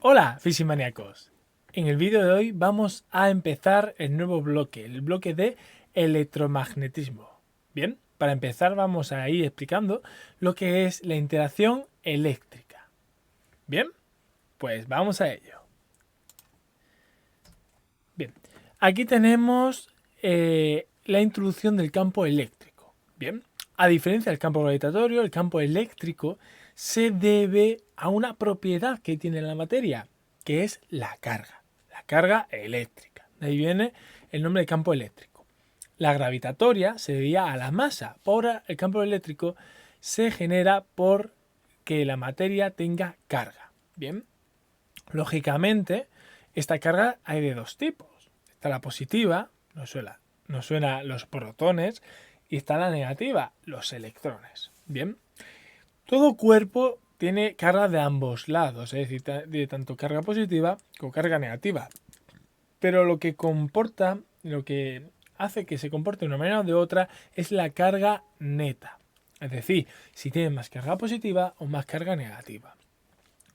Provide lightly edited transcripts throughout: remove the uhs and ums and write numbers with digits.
Hola, fisimaníacos. En el vídeo de hoy vamos a empezar el nuevo bloque, el bloque de electromagnetismo. Bien, para empezar vamos a ir explicando lo que es la interacción eléctrica. Bien, pues vamos a ello. Bien, aquí tenemos la introducción del campo eléctrico. Bien, a diferencia del campo gravitatorio, el campo eléctrico se debe a una propiedad que tiene la materia, que es la carga eléctrica. De ahí viene el nombre de campo eléctrico. La gravitatoria se debía a la masa. Ahora el campo eléctrico se genera por que la materia tenga carga. Bien, lógicamente, esta carga hay de dos tipos. Está la positiva, nos suena los protones, y está la negativa, los electrones. Bien, todo cuerpo tiene carga de ambos lados, es decir, de tanto carga positiva como carga negativa. Pero lo que hace que se comporte de una manera o de otra es la carga neta. Es decir, si tiene más carga positiva o más carga negativa.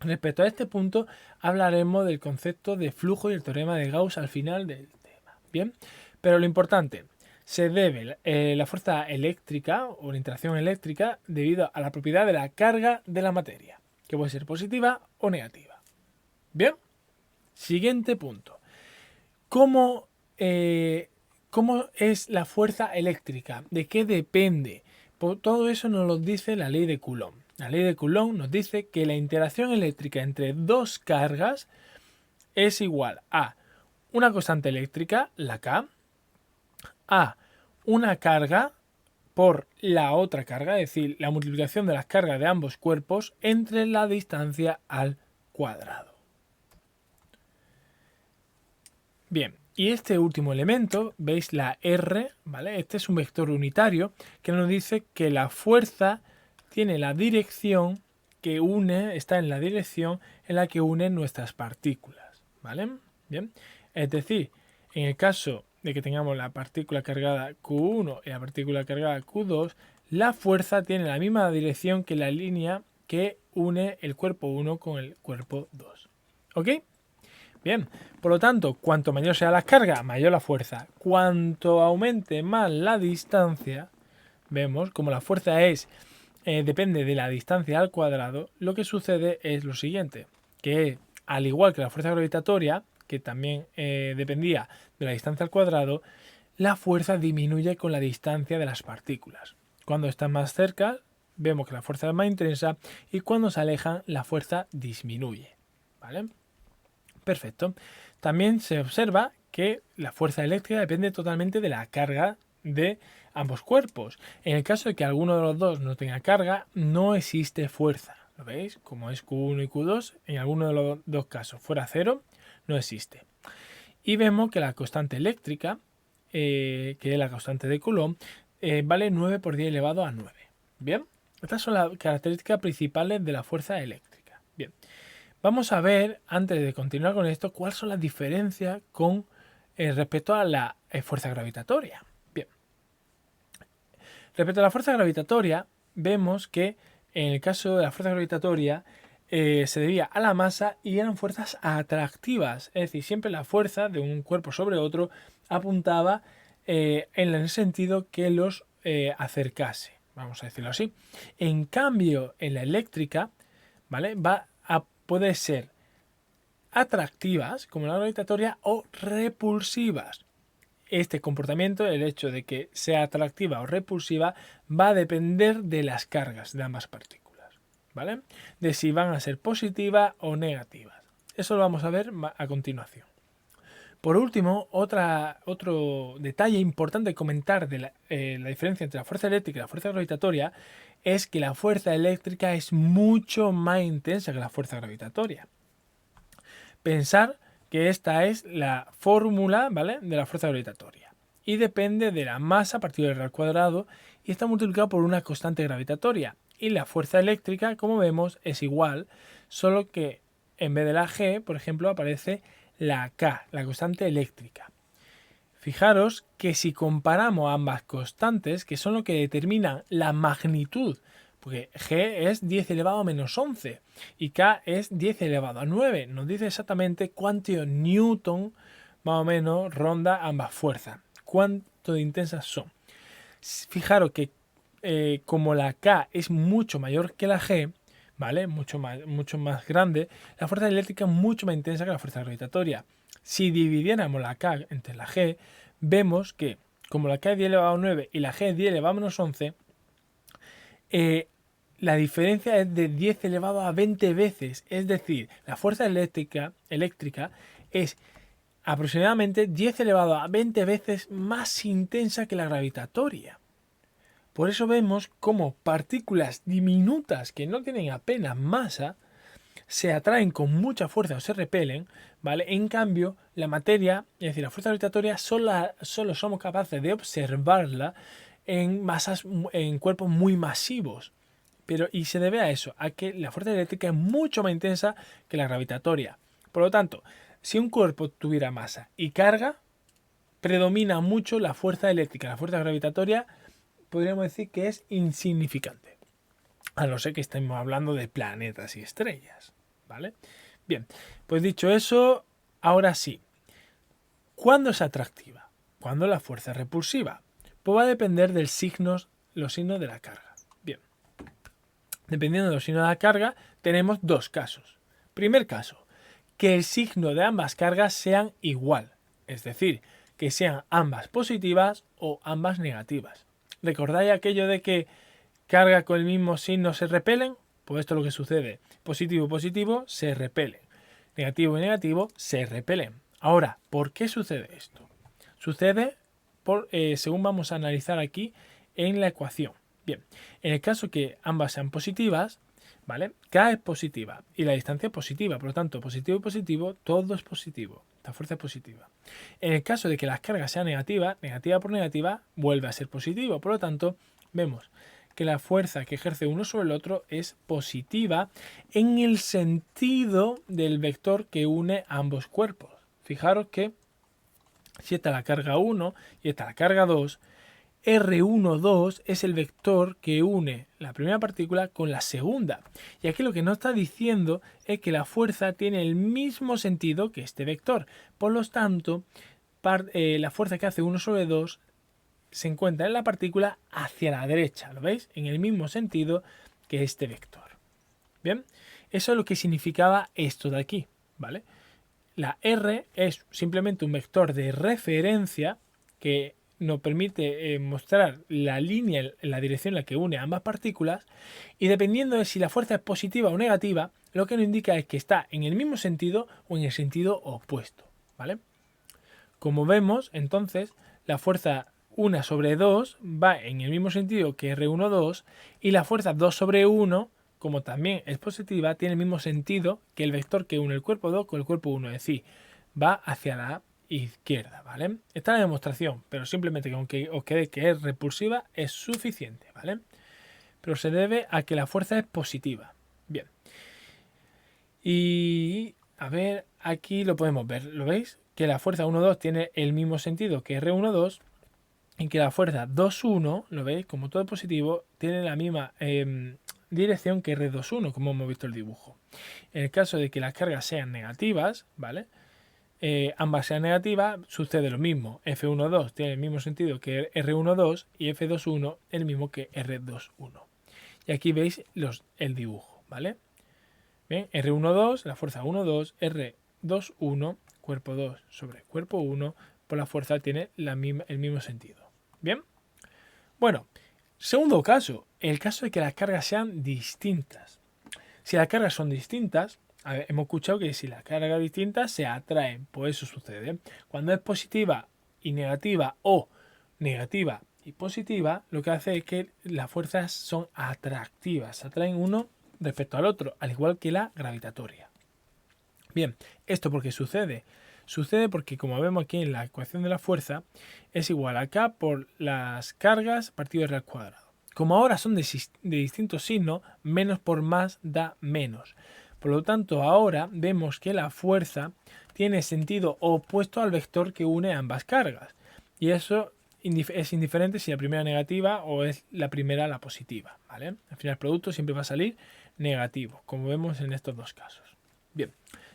Respecto a este punto, hablaremos del concepto de flujo y el teorema de Gauss al final del tema. Bien, pero lo importante, se debe la fuerza eléctrica o la interacción eléctrica debido a la propiedad de la carga de la materia, que puede ser positiva o negativa. Bien, siguiente punto. ¿Cómo es la fuerza eléctrica? ¿De qué depende? Todo eso nos lo dice la ley de Coulomb. La ley de Coulomb nos dice que la interacción eléctrica entre dos cargas es igual a una constante eléctrica, la K, a una carga por la otra carga, es decir, la multiplicación de las cargas de ambos cuerpos entre la distancia al cuadrado. Bien, y este último elemento, veis la R, ¿vale? Este es un vector unitario que nos dice que la fuerza tiene la dirección que está en la dirección en la que unen nuestras partículas, ¿vale? Bien, es decir, en el caso de que tengamos la partícula cargada Q1 y la partícula cargada Q2, la fuerza tiene la misma dirección que la línea que une el cuerpo 1 con el cuerpo 2. ¿Ok? Bien, por lo tanto, cuanto mayor sea la carga, mayor la fuerza. Cuanto aumente más la distancia, vemos como la fuerza depende de la distancia al cuadrado, lo que sucede es lo siguiente, que al igual que la fuerza gravitatoria, que también dependía de la distancia al cuadrado, la fuerza disminuye con la distancia de las partículas. Cuando están más cerca, vemos que la fuerza es más intensa y cuando se alejan, la fuerza disminuye. ¿Vale? Perfecto. También se observa que la fuerza eléctrica depende totalmente de la carga de ambos cuerpos. En el caso de que alguno de los dos no tenga carga, no existe fuerza. ¿Lo veis? Como es Q1 y Q2, en alguno de los dos casos fuera cero, no existe. Y vemos que la constante eléctrica, que es la constante de Coulomb, vale 9 por 10 elevado a 9. Bien, estas son las características principales de la fuerza eléctrica. Bien. Vamos a ver, antes de continuar con esto, cuáles son las diferencias con respecto a la fuerza gravitatoria. Bien. Respecto a la fuerza gravitatoria, vemos que en el caso de la fuerza gravitatoria se debía a la masa y eran fuerzas atractivas. Es decir, siempre la fuerza de un cuerpo sobre otro apuntaba en el sentido que los acercase. Vamos a decirlo así. En cambio, en la eléctrica, ¿vale? Puede ser atractivas, como la gravitatoria, o repulsivas. Este comportamiento, el hecho de que sea atractiva o repulsiva, va a depender de las cargas de ambas partículas, ¿vale? De si van a ser positivas o negativas. Eso lo vamos a ver a continuación. Por último, otro detalle importante comentar de la diferencia entre la fuerza eléctrica y la fuerza gravitatoria es que la fuerza eléctrica es mucho más intensa que la fuerza gravitatoria. Pensar que esta es la fórmula, ¿vale?, de la fuerza gravitatoria y depende de la masa partido del al cuadrado y está multiplicado por una constante gravitatoria. Y la fuerza eléctrica, como vemos, es igual, solo que en vez de la G, por ejemplo, aparece la K, la constante eléctrica. Fijaros que si comparamos ambas constantes, que son lo que determinan la magnitud Porque G es 10 elevado a menos 11 y K es 10 elevado a 9. Nos dice exactamente cuánto newton más o menos ronda ambas fuerzas. Cuánto de intensas son. Fijaros que como la K es mucho mayor que la G, ¿vale? Mucho más grande, la fuerza eléctrica es mucho más intensa que la fuerza gravitatoria. Si dividiéramos la K entre la G, vemos que como la K es 10 elevado a 9 y la G es 10 elevado a menos 11, la diferencia es de 10 elevado a 20 veces. Es decir, la fuerza eléctrica es aproximadamente 10 elevado a 20 veces más intensa que la gravitatoria. Por eso vemos cómo partículas diminutas que no tienen apenas masa se atraen con mucha fuerza o se repelen, ¿vale? En cambio, la materia, es decir, la fuerza gravitatoria, solo somos capaces de observarla en cuerpos muy masivos. Y se debe a eso, a que la fuerza eléctrica es mucho más intensa que la gravitatoria. Por lo tanto, si un cuerpo tuviera masa y carga, predomina mucho la fuerza eléctrica. La fuerza gravitatoria podríamos decir que es insignificante. A no ser que estemos hablando de planetas y estrellas, ¿vale? Bien, pues dicho eso, ahora sí. ¿Cuándo es atractiva? ¿Cuándo la fuerza es repulsiva? Pues va a depender de los signos de la carga. Bien, dependiendo de los signos de la carga, tenemos dos casos. Primer caso, que el signo de ambas cargas sean igual, es decir, que sean ambas positivas o ambas negativas. ¿Recordáis aquello de que carga con el mismo signo se repelen? Pues esto es lo que sucede. Positivo y positivo se repelen. Negativo y negativo se repelen. Ahora, ¿por qué sucede esto? Sucede según vamos a analizar aquí en la ecuación. Bien, en el caso que ambas sean positivas, ¿vale? K es positiva y la distancia es positiva. Por lo tanto, positivo y positivo, todo es positivo. La fuerza es positiva. En el caso de que las cargas sean negativas, negativa por negativa, vuelve a ser positivo. Por lo tanto, vemos que la fuerza que ejerce uno sobre el otro es positiva en el sentido del vector que une ambos cuerpos. Fijaros que si esta es la carga 1 y esta es la carga 2, R12 es el vector que une la primera partícula con la segunda. Y aquí lo que nos está diciendo es que la fuerza tiene el mismo sentido que este vector. Por lo tanto, la fuerza que hace 1 sobre 2 se encuentra en la partícula hacia la derecha. ¿Lo veis? En el mismo sentido que este vector. Bien, eso es lo que significaba esto de aquí, ¿vale? La R es simplemente un vector de referencia que nos permite mostrar la línea, la dirección en la que une ambas partículas, y dependiendo de si la fuerza es positiva o negativa, lo que nos indica es que está en el mismo sentido o en el sentido opuesto, ¿vale? Como vemos, entonces, la fuerza 1 sobre 2 va en el mismo sentido que R12 y la fuerza 2 sobre 1, como también es positiva, tiene el mismo sentido que el vector que une el cuerpo 2 con el cuerpo 1, es decir, va hacia la izquierda, ¿vale? Esta es la demostración, pero simplemente que os quede que es repulsiva es suficiente, ¿vale? Pero se debe a que la fuerza es positiva. Bien. Y a ver, aquí lo podemos ver, ¿lo veis? Que la fuerza 1,2 tiene el mismo sentido que R1,2 y que la fuerza 2,1, ¿lo veis? Como todo positivo, tiene la misma dirección que R2,1, como hemos visto el dibujo. En el caso de que las cargas sean negativas, ¿vale? Ambas sean negativas, sucede lo mismo. F1,2 tiene el mismo sentido que R1,2 y F2,1 el mismo que R2,1. Y aquí veis el dibujo, ¿vale? Bien, R1,2, la fuerza 1,2, R2,1, cuerpo 2 sobre cuerpo 1, por la fuerza tiene el mismo sentido. Bien, bueno, segundo caso, el caso de que las cargas sean distintas. Si las cargas son distintas, hemos escuchado que si las cargas distintas se atraen, pues eso sucede. Cuando es positiva y negativa o negativa y positiva, lo que hace es que las fuerzas son atractivas, se atraen uno respecto al otro, al igual que la gravitatoria. Bien, ¿esto por qué sucede? Sucede porque, como vemos aquí en la ecuación de la fuerza, es igual a K por las cargas partido R al cuadrado. Como ahora son de distintos signos, menos por más da menos. Por lo tanto, ahora vemos que la fuerza tiene sentido opuesto al vector que une ambas cargas. Y eso es indiferente si la primera negativa o es la primera la positiva, ¿vale? Al final el producto siempre va a salir negativo, como vemos en estos dos casos. Bien,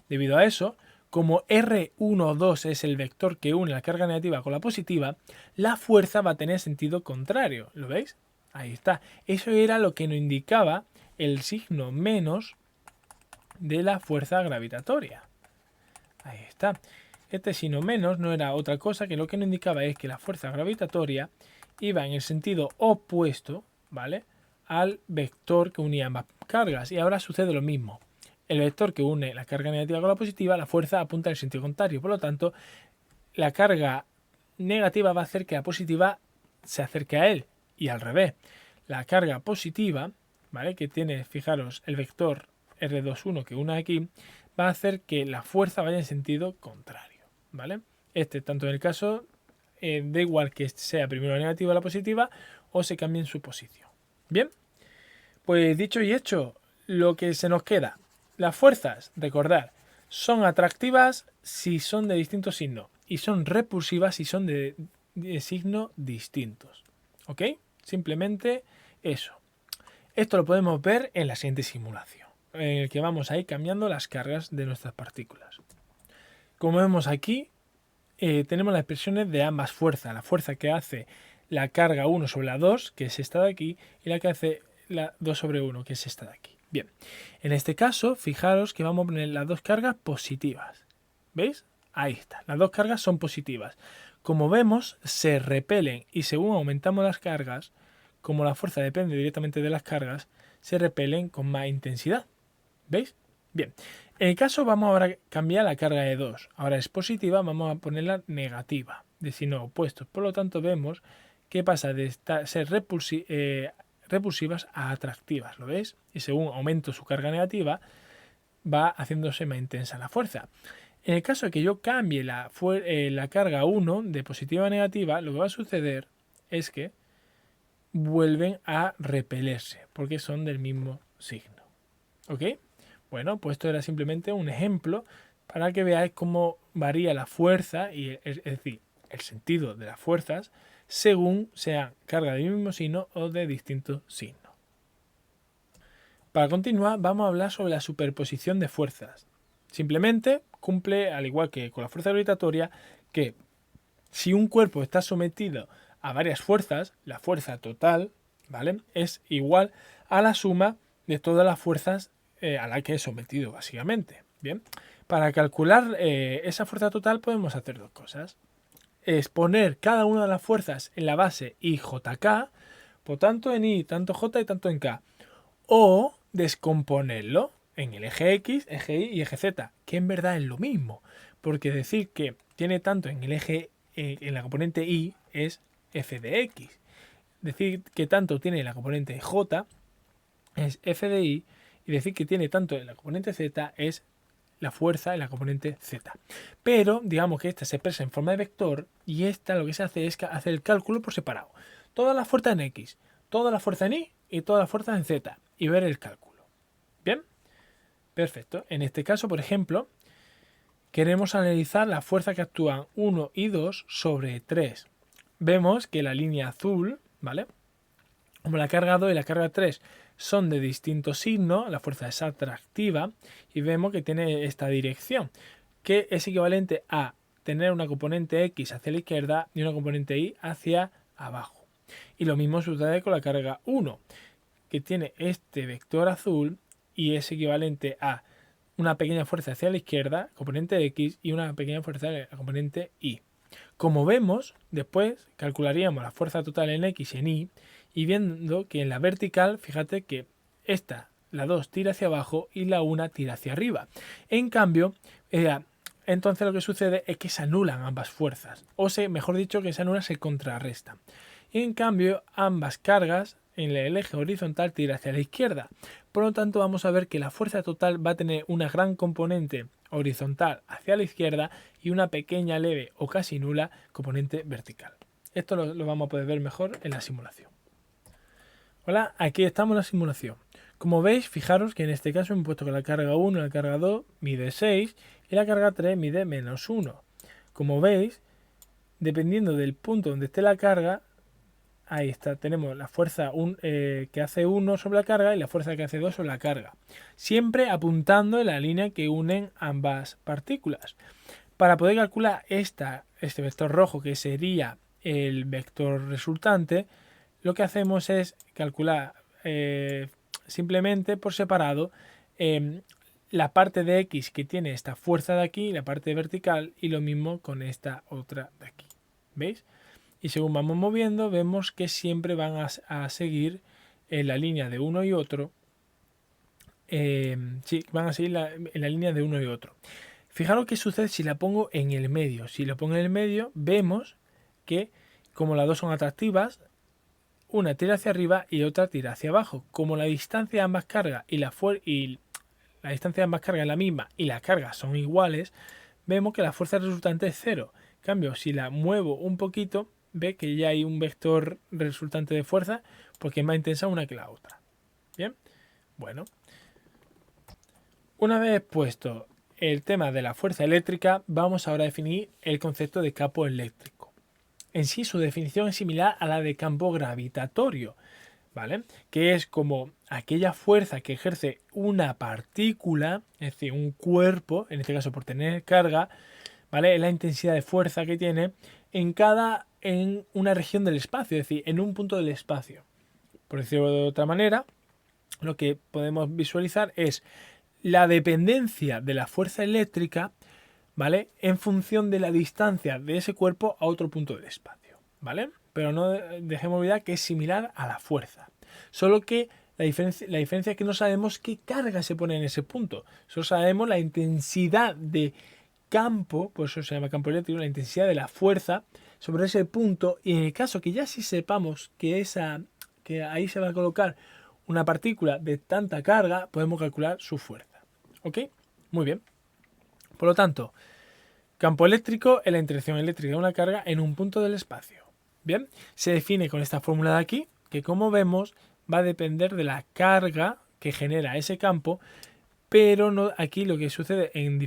debido a eso, como R12 es el vector que une la carga negativa con la positiva, la fuerza va a tener sentido contrario, ¿lo veis? Ahí está. Eso era lo que nos indicaba el signo menos de la fuerza gravitatoria. Ahí está. Este signo menos no era otra cosa que lo que nos indicaba es que la fuerza gravitatoria iba en el sentido opuesto, ¿vale?, al vector que unía ambas cargas. Y ahora sucede lo mismo. El vector que une la carga negativa con la positiva, la fuerza apunta en el sentido contrario. Por lo tanto, la carga negativa va a hacer que la positiva se acerque a él. Y al revés. La carga positiva, ¿vale?, que tiene, fijaros, el vector R21 que une aquí, va a hacer que la fuerza vaya en sentido contrario, ¿vale? Tanto en el caso, da igual que sea primero la negativa o la positiva, o se cambie su posición. Bien, pues dicho y hecho, lo que se nos queda. Las fuerzas, recordad, son atractivas si son de distintos signos y son repulsivas si son de signos distintos. ¿Ok? Simplemente eso. Esto lo podemos ver en la siguiente simulación, en el que vamos a ir cambiando las cargas de nuestras partículas. Como vemos aquí, tenemos las expresiones de ambas fuerzas. La fuerza que hace la carga 1 sobre la 2, que es esta de aquí, y la que hace la 2 sobre 1, que es esta de aquí. Bien, en este caso, fijaros que vamos a poner las dos cargas positivas. ¿Veis? Ahí está, las dos cargas son positivas. Como vemos, se repelen y según aumentamos las cargas, como la fuerza depende directamente de las cargas, se repelen con más intensidad. ¿Veis? Bien, en el caso vamos ahora a cambiar la carga de 2. Ahora es positiva, vamos a ponerla negativa, de signos opuestos. Por lo tanto, vemos que pasa de ser repulsivas a atractivas, ¿lo veis? Y según aumento su carga negativa, va haciéndose más intensa la fuerza. En el caso de que yo cambie la carga 1 de positiva a negativa, lo que va a suceder es que vuelven a repelerse, porque son del mismo signo. ¿Ok? Bueno, pues esto era simplemente un ejemplo para que veáis cómo varía la fuerza, es decir, el sentido de las fuerzas, según sean carga del mismo signo o de distintos signos. Para continuar, vamos a hablar sobre la superposición de fuerzas. Simplemente cumple, al igual que con la fuerza gravitatoria, que si un cuerpo está sometido a varias fuerzas, la fuerza total, ¿vale?, es igual a la suma de todas las fuerzas a la que es sometido, básicamente. Bien, para calcular esa fuerza total podemos hacer dos cosas. Es poner cada una de las fuerzas en la base IJK, por tanto en I, tanto J y tanto en K. O descomponerlo en el eje X, eje Y y eje Z, que en verdad es lo mismo. Porque decir que tiene tanto en el eje, en la componente Y, es f de X. Decir que tanto tiene en la componente J es f de Y. Y decir que tiene tanto en la componente Z es la fuerza en la componente Z. Pero digamos que esta se expresa en forma de vector y esta lo que se hace es hacer el cálculo por separado. Todas las fuerzas en X, toda la fuerza en Y y todas las fuerzas en Z y ver el cálculo. ¿Bien? Perfecto. En este caso, por ejemplo, queremos analizar la fuerza que actúan 1 y 2 sobre 3. Vemos que la línea azul, ¿vale?, como la carga 2 y la carga 3 son de distintos signos, la fuerza es atractiva y vemos que tiene esta dirección, que es equivalente a tener una componente X hacia la izquierda y una componente Y hacia abajo. Y lo mismo sucede con la carga 1, que tiene este vector azul y es equivalente a una pequeña fuerza hacia la izquierda, componente X, y una pequeña fuerza hacia la componente Y. Como vemos, después calcularíamos la fuerza total en X y en Y, y viendo que en la vertical, fíjate que esta, la 2, tira hacia abajo y la 1 tira hacia arriba. En cambio, entonces lo que sucede es que se anulan ambas fuerzas, o mejor dicho, que se anulan, se contrarrestan. Y en cambio, ambas cargas en el eje horizontal tira hacia la izquierda. Por lo tanto, vamos a ver que la fuerza total va a tener una gran componente horizontal hacia la izquierda y una pequeña, leve o casi nula componente vertical. Esto lo vamos a poder ver mejor en la simulación. Hola, aquí estamos en la simulación. Como veis, fijaros que en este caso hemos puesto que la carga 1 y la carga 2 mide 6 y la carga 3 mide -1. Como veis, dependiendo del punto donde esté la carga, ahí está, tenemos la fuerza que hace 1 sobre la carga y la fuerza que hace 2 sobre la carga. Siempre apuntando en la línea que unen ambas partículas. Para poder calcular este vector rojo, que sería el vector resultante, lo que hacemos es calcular simplemente por separado la parte de X que tiene esta fuerza de aquí, la parte vertical, y lo mismo con esta otra de aquí. ¿Veis? Y según vamos moviendo, vemos que siempre van a seguir en la línea de uno y otro. Sí, van a seguir en la línea de uno y otro. Fijaros qué sucede si la pongo en el medio. Si la pongo en el medio, vemos que como las dos son atractivas, una tira hacia arriba y otra tira hacia abajo. Como la distancia de ambas cargas y la distancia de ambas cargas es la misma y las cargas son iguales, vemos que la fuerza resultante es 0. En cambio, si la muevo un poquito, ve que ya hay un vector resultante de fuerza porque es más intensa una que la otra. Bien, bueno. Una vez puesto el tema de la fuerza eléctrica, vamos ahora a definir el concepto de campo eléctrico. En sí, su definición es similar a la de campo gravitatorio, ¿vale? Que es como aquella fuerza que ejerce una partícula, es decir, un cuerpo, en este caso por tener carga, ¿vale? Es la intensidad de fuerza que tiene en una región del espacio, es decir, en un punto del espacio. Por decirlo de otra manera, lo que podemos visualizar es la dependencia de la fuerza eléctrica, ¿vale? En función de la distancia de ese cuerpo a otro punto del espacio, ¿vale? Pero no dejemos olvidar que es similar a la fuerza. Solo que la diferencia es que no sabemos qué carga se pone en ese punto. Solo sabemos la intensidad de campo, por eso se llama campo eléctrico, la intensidad de la fuerza sobre ese punto. Y en el caso que ya sí sepamos que ahí se va a colocar una partícula de tanta carga, podemos calcular su fuerza. ¿Ok? Muy bien. Por lo tanto, campo eléctrico es la interacción eléctrica de una carga en un punto del espacio. Bien, se define con esta fórmula de aquí, que como vemos va a depender de la carga que genera ese campo, pero no, aquí lo que sucede en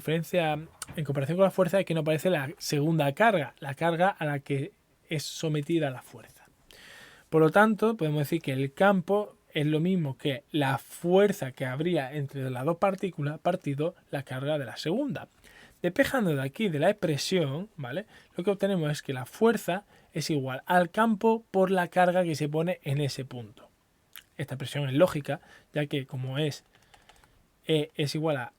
comparación con la fuerza es que no aparece la segunda carga, la carga a la que es sometida la fuerza. Por lo tanto, podemos decir que el campo es lo mismo que la fuerza que habría entre las dos partículas partido la carga de la segunda. Despejando de aquí de la expresión, ¿vale? Lo que obtenemos es que la fuerza es igual al campo por la carga que se pone en ese punto. Esta expresión es lógica, ya que como es E es igual a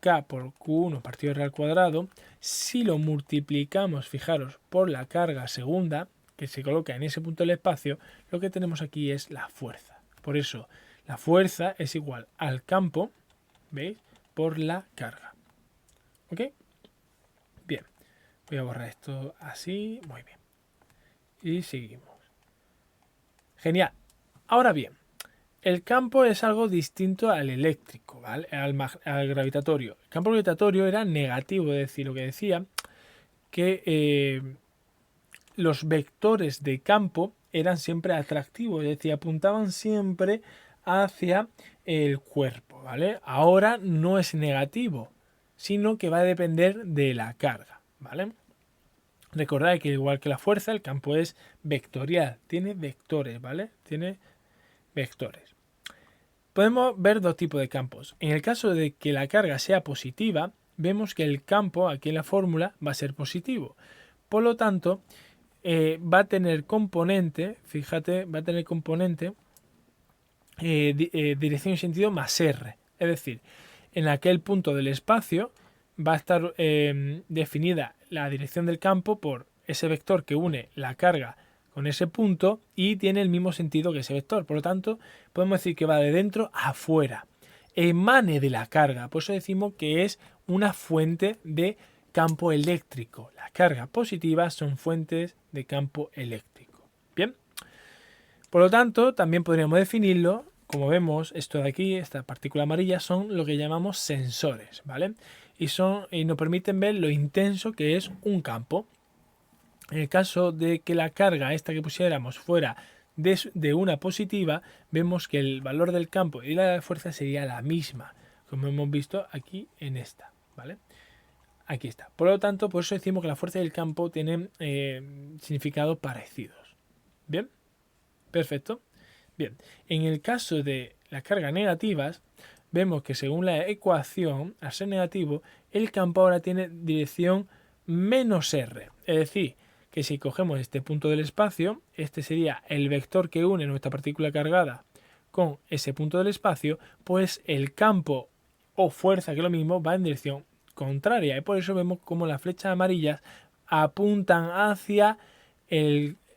K por Q1 partido R al cuadrado, si lo multiplicamos, fijaros, por la carga segunda que se coloca en ese punto del espacio, lo que tenemos aquí es la fuerza. Por eso, la fuerza es igual al campo, ¿veis? Por la carga. ¿Ok? Bien. Voy a borrar esto así. Muy bien. Y seguimos. Genial. Ahora bien, el campo es algo distinto al eléctrico, ¿vale? Al gravitatorio. El campo gravitatorio era negativo, es decir, lo que decía que los vectores de campo eran siempre atractivos, es decir, apuntaban siempre hacia el cuerpo, ¿vale? Ahora no es negativo, sino que va a depender de la carga, ¿vale? Recordad que igual que la fuerza, el campo es vectorial, tiene vectores, ¿vale? Tiene vectores. Podemos ver dos tipos de campos. En el caso de que la carga sea positiva, vemos que el campo, aquí en la fórmula, va a ser positivo. Por lo tanto, va a tener componente, fíjate, va a tener componente dirección y sentido más R. Es decir, en aquel punto del espacio va a estar definida la dirección del campo por ese vector que une la carga con ese punto y tiene el mismo sentido que ese vector. Por lo tanto, podemos decir que va de dentro a afuera. Emane de la carga. Por eso decimos que es una fuente de campo eléctrico. Las cargas positivas son fuentes de campo eléctrico. Bien. Por lo tanto, también podríamos definirlo, como vemos, esto de aquí, esta partícula amarilla, son lo que llamamos sensores, ¿vale? Y nos permiten ver lo intenso que es un campo. En el caso de que la carga esta que pusiéramos fuera de una positiva, vemos que el valor del campo y la fuerza sería la misma, como hemos visto aquí en esta, ¿vale? Aquí está. Por lo tanto, por eso decimos que la fuerza y el campo tienen significados parecidos. ¿Bien? Perfecto. Bien, en el caso de las cargas negativas, vemos que según la ecuación, al ser negativo, el campo ahora tiene dirección menos r. Es decir, que si cogemos este punto del espacio, este sería el vector que une nuestra partícula cargada con ese punto del espacio, pues el campo o fuerza, que es lo mismo, va en dirección contraria. Y por eso vemos como las flechas amarillas apuntan hacia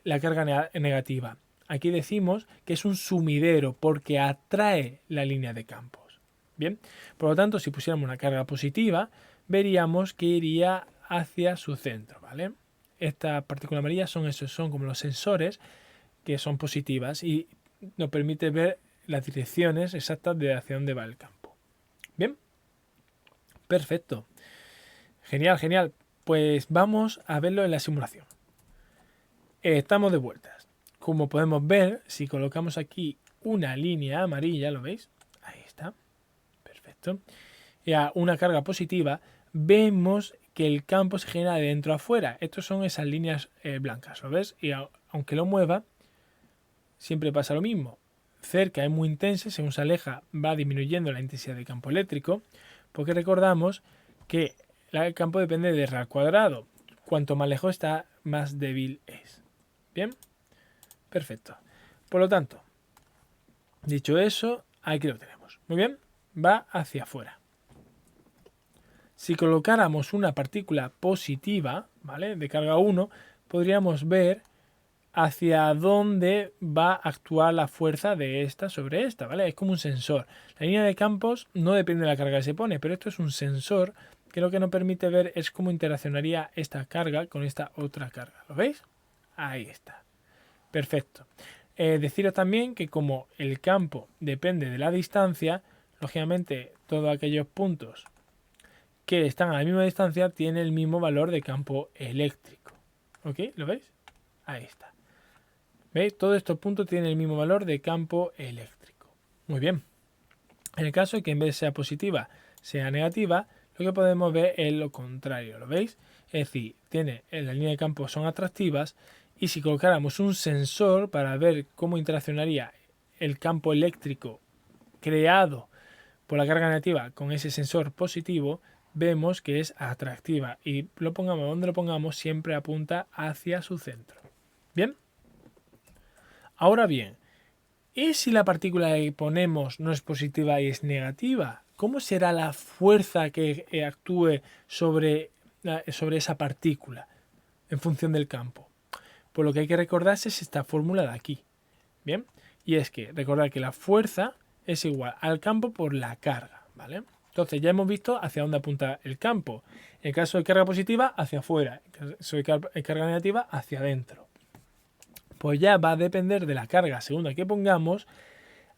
la carga negativa. Aquí decimos que es un sumidero porque atrae la línea de campos. Bien, por lo tanto, si pusiéramos una carga positiva, veríamos que iría hacia su centro, ¿vale? Estas partículas amarillas son como los sensores que son positivas y nos permite ver las direcciones exactas de hacia dónde va el campo. Bien, perfecto. Genial, genial. Pues vamos a verlo en la simulación. Estamos de vueltas. Como podemos ver, si colocamos aquí una línea amarilla, ¿lo veis? Ahí está. Perfecto. Y a una carga positiva, vemos que el campo se genera de dentro a afuera. Estas son esas líneas blancas, ¿lo ves? Y aunque lo mueva, siempre pasa lo mismo. Cerca es muy intensa, según se aleja va disminuyendo la intensidad del campo eléctrico, porque recordamos que el campo depende de r al cuadrado. Cuanto más lejos está, más débil es. ¿Bien? Perfecto. Por lo tanto, dicho eso, aquí lo tenemos. Muy bien, va hacia afuera. Si colocáramos una partícula positiva, ¿vale?, de carga 1, podríamos ver hacia dónde va a actuar la fuerza de esta sobre esta, ¿vale? Es como un sensor. La línea de campos no depende de la carga que se pone, pero esto es un sensor que lo que nos permite ver es cómo interaccionaría esta carga con esta otra carga. ¿Lo veis? Ahí está. Perfecto. Deciros también que como el campo depende de la distancia, lógicamente todos aquellos puntos que están a la misma distancia tienen el mismo valor de campo eléctrico. ¿Ok? ¿Lo veis? Ahí está. ¿Veis? Todos estos puntos tienen el mismo valor de campo eléctrico. Muy bien. En el caso de que en vez de ser positiva sea negativa, lo que podemos ver es lo contrario. ¿Lo veis? Es decir, la línea de campo son atractivas y si colocáramos un sensor para ver cómo interaccionaría el campo eléctrico creado por la carga negativa con ese sensor positivo, vemos que es atractiva y lo pongamos donde lo pongamos siempre apunta hacia su centro. ¿Bien? Ahora bien, ¿y si la partícula que ponemos no es positiva y es negativa? ¿Cómo será la fuerza que actúe sobre esa partícula en función del campo? Pues lo que hay que recordarse es esta fórmula de aquí. ¿Bien? Y es que recordar que la fuerza es igual al campo por la carga, ¿vale? Entonces ya hemos visto hacia dónde apunta el campo. En caso de carga positiva, hacia afuera. En caso de carga negativa, hacia adentro. Pues ya va a depender de la carga segunda que pongamos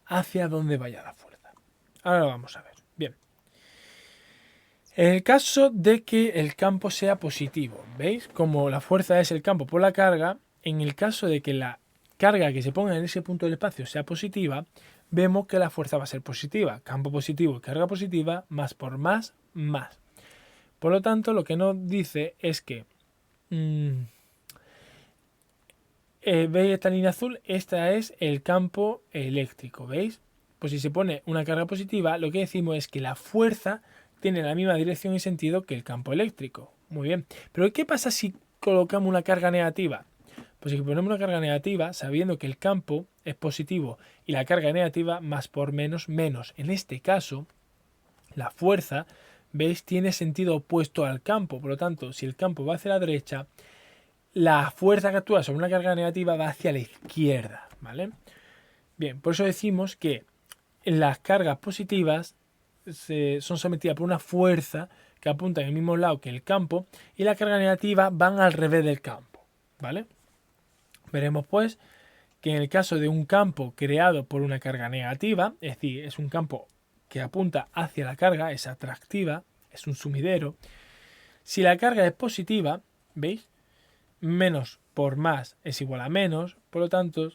hacia dónde vaya la fuerza. Ahora lo vamos a ver. Bien. En el caso de que el campo sea positivo, ¿veis? Como la fuerza es el campo por la carga, en el caso de que la carga que se ponga en ese punto del espacio sea positiva, vemos que la fuerza va a ser positiva. Campo positivo y carga positiva, más por más, más. Por lo tanto, lo que nos dice es que... ¿veis esta línea azul? Esta es el campo eléctrico, ¿veis? Pues si se pone una carga positiva, lo que decimos es que la fuerza tiene la misma dirección y sentido que el campo eléctrico. Muy bien. Pero ¿qué pasa si colocamos una carga negativa? Pues si ponemos una carga negativa, sabiendo que el campo es positivo y la carga negativa, más por menos, menos. En este caso, la fuerza, ¿veis?, tiene sentido opuesto al campo. Por lo tanto, si el campo va hacia la derecha, la fuerza que actúa sobre una carga negativa va hacia la izquierda, ¿vale? Bien, por eso decimos que las cargas positivas son sometidas por una fuerza que apunta en el mismo lado que el campo y la carga negativa van al revés del campo, ¿vale? Veremos pues que en el caso de un campo creado por una carga negativa, es decir, es un campo que apunta hacia la carga, es atractiva, es un sumidero, si la carga es positiva, ¿veis?, menos por más es igual a menos, por lo tanto,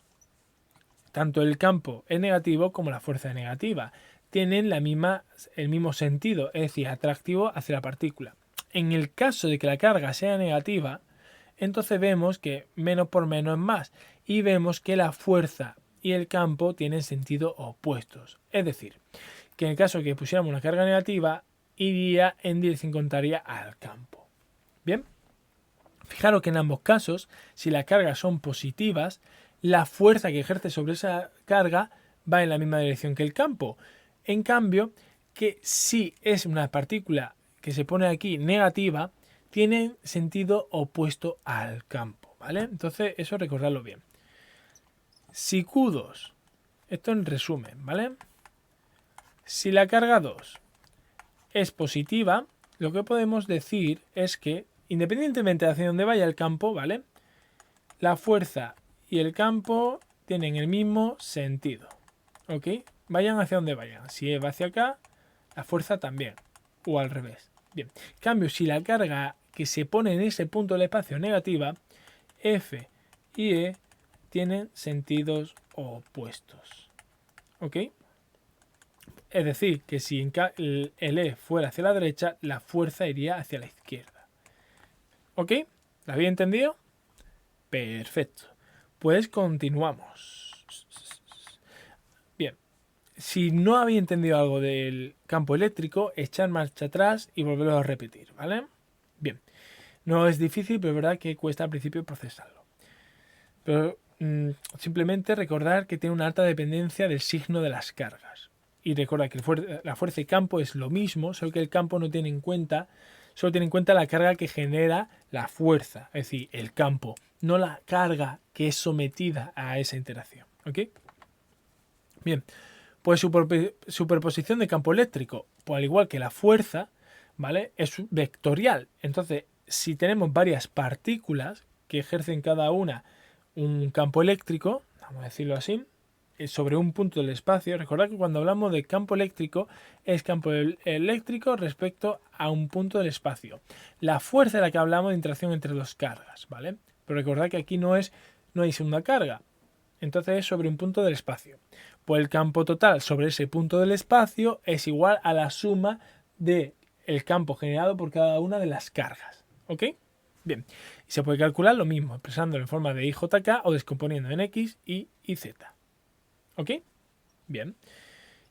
tanto el campo es negativo como la fuerza es negativa. Tienen el mismo sentido, es decir, atractivo hacia la partícula. En el caso de que la carga sea negativa, entonces vemos que menos por menos es más y vemos que la fuerza y el campo tienen sentido opuestos. Es decir, que en el caso de que pusiéramos una carga negativa, iría en dirección contraria al campo. Bien, fijaros que en ambos casos, si las cargas son positivas, la fuerza que ejerce sobre esa carga va en la misma dirección que el campo. En cambio, que si es una partícula que se pone aquí negativa, tienen sentido opuesto al campo, ¿vale? Entonces, eso recordadlo bien. Si Q2, esto en resumen, ¿vale? Si la carga 2 es positiva, lo que podemos decir es que, independientemente de hacia dónde vaya el campo, ¿vale? La fuerza y el campo tienen el mismo sentido, ¿ok? Vayan hacia donde vayan. Si va hacia acá, la fuerza también, o al revés. Bien, en cambio, si la carga que se pone en ese punto del espacio es negativa, F y E tienen sentidos opuestos, ¿ok? Es decir, que si el E fuera hacia la derecha, la fuerza iría hacia la izquierda. ¿Ok? ¿La habéis entendido? Perfecto. Pues continuamos. Bien. Si no habéis entendido algo del campo eléctrico, echar marcha atrás y volverlo a repetir, ¿vale? Bien. No es difícil, pero es verdad que cuesta al principio procesarlo. Pero simplemente recordar que tiene una alta dependencia del signo de las cargas. Y recuerda que la fuerza y campo es lo mismo, solo que el campo no tiene en cuenta, solo tiene en cuenta la carga que genera la fuerza, es decir, el campo, no la carga que es sometida a esa interacción. ¿Ok? Bien, pues superposición de campo eléctrico, pues al igual que la fuerza, ¿vale? Es vectorial. Entonces, si tenemos varias partículas que ejercen cada una un campo eléctrico, vamos a decirlo así, sobre un punto del espacio. Recordad que cuando hablamos de campo eléctrico es campo eléctrico respecto a un punto del espacio. La fuerza de la que hablamos de interacción entre dos cargas, ¿vale? Pero recordad que aquí no hay segunda carga. Entonces es sobre un punto del espacio. Pues el campo total sobre ese punto del espacio es igual a la suma del campo generado por cada una de las cargas. ¿Ok? Bien. Y se puede calcular lo mismo, expresándolo en forma de IJK o descomponiendo en X, Y y Z. ¿Ok? Bien.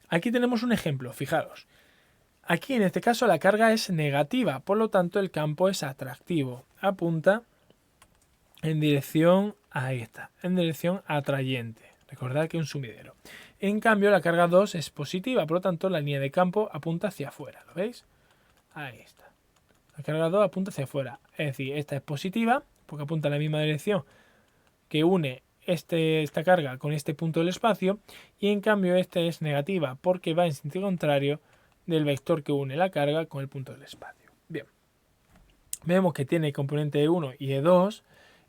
Aquí tenemos un ejemplo, fijaros. Aquí en este caso la carga es negativa, por lo tanto el campo es atractivo. Apunta en dirección a esta, en dirección atrayente. Recordad que es un sumidero. En cambio la carga 2 es positiva, por lo tanto la línea de campo apunta hacia afuera. ¿Lo veis? Ahí está. La carga 2 apunta hacia afuera. Es decir, esta es positiva, porque apunta en la misma dirección que une esta carga con este punto del espacio, y en cambio esta es negativa porque va en sentido contrario del vector que une la carga con el punto del espacio. Bien, vemos que tiene componente E1 y E2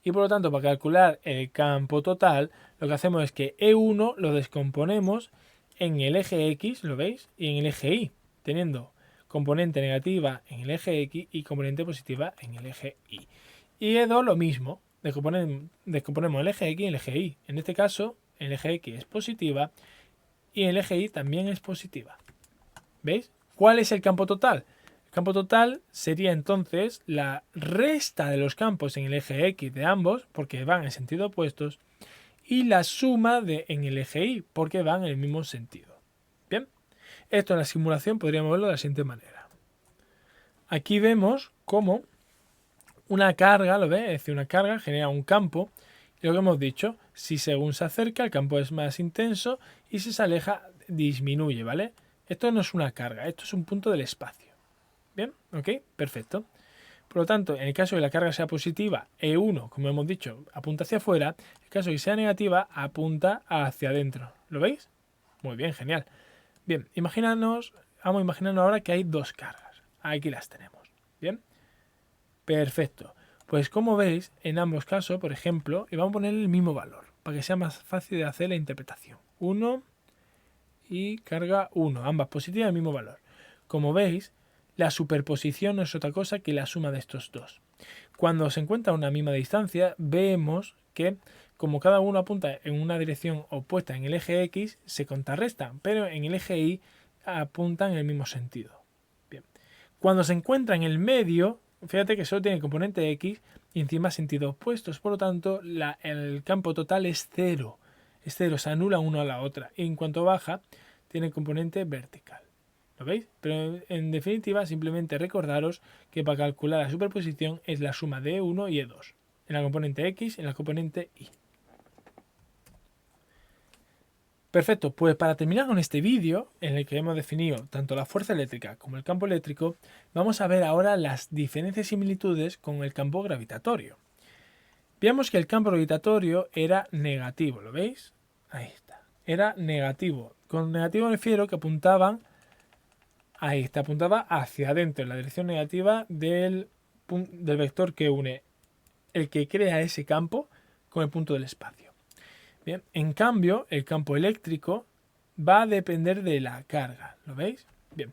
y por lo tanto para calcular el campo total lo que hacemos es que E1 lo descomponemos en el eje X, ¿lo veis? Y en el eje Y, teniendo componente negativa en el eje X y componente positiva en el eje Y. Y E2 lo mismo, descomponemos el eje X y el eje Y. En este caso, el eje X es positiva y el eje Y también es positiva. ¿Veis? ¿Cuál es el campo total? El campo total sería entonces la resta de los campos en el eje X de ambos, porque van en sentido opuestos, y la suma en el eje Y, porque van en el mismo sentido. Bien, esto en la simulación podríamos verlo de la siguiente manera. Aquí vemos cómo una carga, ¿lo ves? Es decir, una carga genera un campo. Y lo que hemos dicho, si según se acerca el campo es más intenso y si se aleja disminuye, ¿vale? Esto no es una carga, esto es un punto del espacio. ¿Bien? ¿Ok? Perfecto. Por lo tanto, en el caso de que la carga sea positiva, E1, como hemos dicho, apunta hacia afuera. En el caso de que sea negativa, apunta hacia adentro. ¿Lo veis? Muy bien, genial. Bien, vamos a imaginarnos ahora que hay dos cargas. Aquí las tenemos. ¿Bien? Perfecto. Pues como veis, en ambos casos, por ejemplo, y vamos a poner el mismo valor, para que sea más fácil de hacer la interpretación. 1 y carga 1, ambas positivas, el mismo valor. Como veis, la superposición no es otra cosa que la suma de estos dos. Cuando se encuentra a una misma distancia, vemos que como cada uno apunta en una dirección opuesta en el eje X, se contrarrestan, pero en el eje Y apuntan en el mismo sentido. Bien. Cuando se encuentra en el medio, fíjate que solo tiene componente X y encima sentido opuestos. Por lo tanto, el campo total es cero. Es cero, se anula una a la otra. Y en cuanto baja, tiene componente vertical. ¿Lo veis? Pero en definitiva, simplemente recordaros que para calcular la superposición es la suma de E1 y E2. En la componente X y en la componente Y. Perfecto, pues para terminar con este vídeo, en el que hemos definido tanto la fuerza eléctrica como el campo eléctrico, vamos a ver ahora las diferencias y similitudes con el campo gravitatorio. Veamos que el campo gravitatorio era negativo, ¿lo veis? Ahí está. Era negativo. Con negativo me refiero que apuntaban, ahí está, apuntaba hacia adentro, en la dirección negativa del vector que une el que crea ese campo con el punto del espacio. Bien, en cambio, el campo eléctrico va a depender de la carga, ¿lo veis? Bien,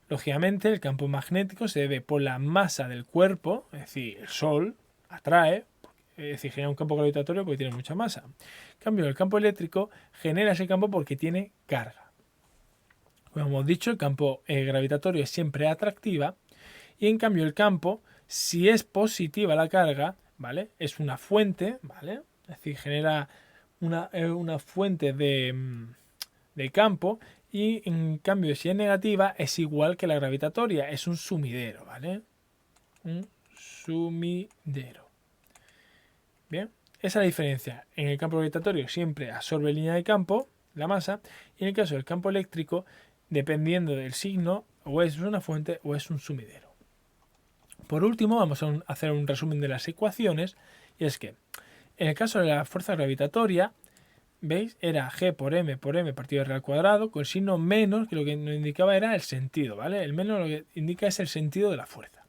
lógicamente el campo magnético se debe por la masa del cuerpo, es decir, el Sol atrae, es decir, genera un campo gravitatorio porque tiene mucha masa. En cambio, el campo eléctrico genera ese campo porque tiene carga. Como hemos dicho, el campo gravitatorio es siempre atractiva y en cambio el campo, si es positiva la carga, ¿vale? Es una fuente, ¿vale? Es decir, genera una fuente de campo y en cambio si es negativa es igual que la gravitatoria, es un sumidero, ¿vale? Un sumidero. Bien, esa es la diferencia. En el campo gravitatorio siempre absorbe línea de campo, la masa, y en el caso del campo eléctrico, dependiendo del signo, o es una fuente o es un sumidero. Por último, vamos a hacer un resumen de las ecuaciones, y es que en el caso de la fuerza gravitatoria, ¿veis? Era G por M partido de R al cuadrado, con signo menos, que lo que nos indicaba era el sentido, ¿vale? El menos lo que indica es el sentido de la fuerza,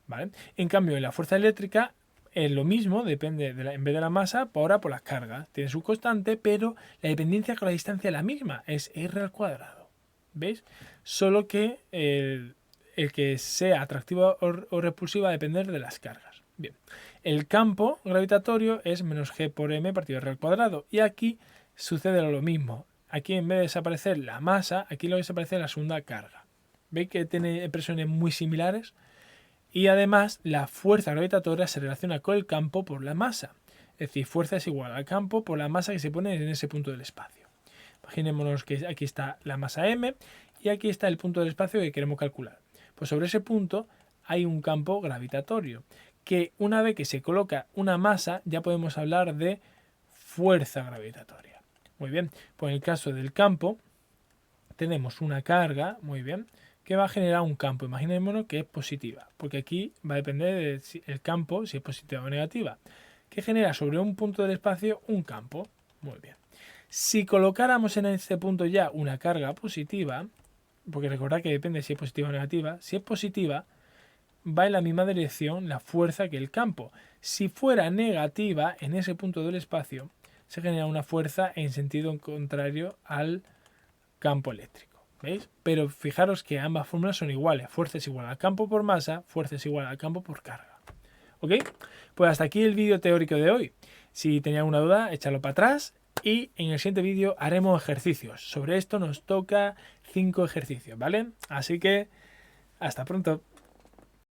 ¿vale? En cambio, en la fuerza eléctrica es lo mismo, depende, en vez de la masa, ahora por las cargas. Tiene su constante, pero la dependencia con la distancia es la misma, es R al cuadrado, ¿veis? Solo que el que sea atractiva o repulsiva va a depender de las cargas. Bien, el campo gravitatorio es menos G por M partido de R al cuadrado. Y aquí sucede lo mismo. Aquí en vez de desaparecer la masa, aquí lo que desaparece es la segunda carga. ¿Veis que tiene expresiones muy similares? Y además la fuerza gravitatoria se relaciona con el campo por la masa. Es decir, fuerza es igual al campo por la masa que se pone en ese punto del espacio. Imaginémonos que aquí está la masa M y aquí está el punto del espacio que queremos calcular. Pues sobre ese punto hay un campo gravitatorio, que una vez que se coloca una masa ya podemos hablar de fuerza gravitatoria. Muy bien, pues en el caso del campo tenemos una carga, muy bien, que va a generar un campo. Imaginémonos que es positiva, porque aquí va a depender del campo, si es positiva o negativa, que genera sobre un punto del espacio un campo. Muy bien. Si colocáramos en este punto ya una carga positiva, porque recordad que depende si es positiva o negativa, si es positiva, va en la misma dirección la fuerza que el campo. Si fuera negativa en ese punto del espacio, se genera una fuerza en sentido contrario al campo eléctrico. ¿Veis? Pero fijaros que ambas fórmulas son iguales. Fuerza es igual al campo por masa, fuerza es igual al campo por carga. ¿Ok? Pues hasta aquí el vídeo teórico de hoy. Si tenéis alguna duda, échalo para atrás. Y en el siguiente vídeo haremos ejercicios. Sobre esto nos toca 5 ejercicios, ¿vale? Así que hasta pronto.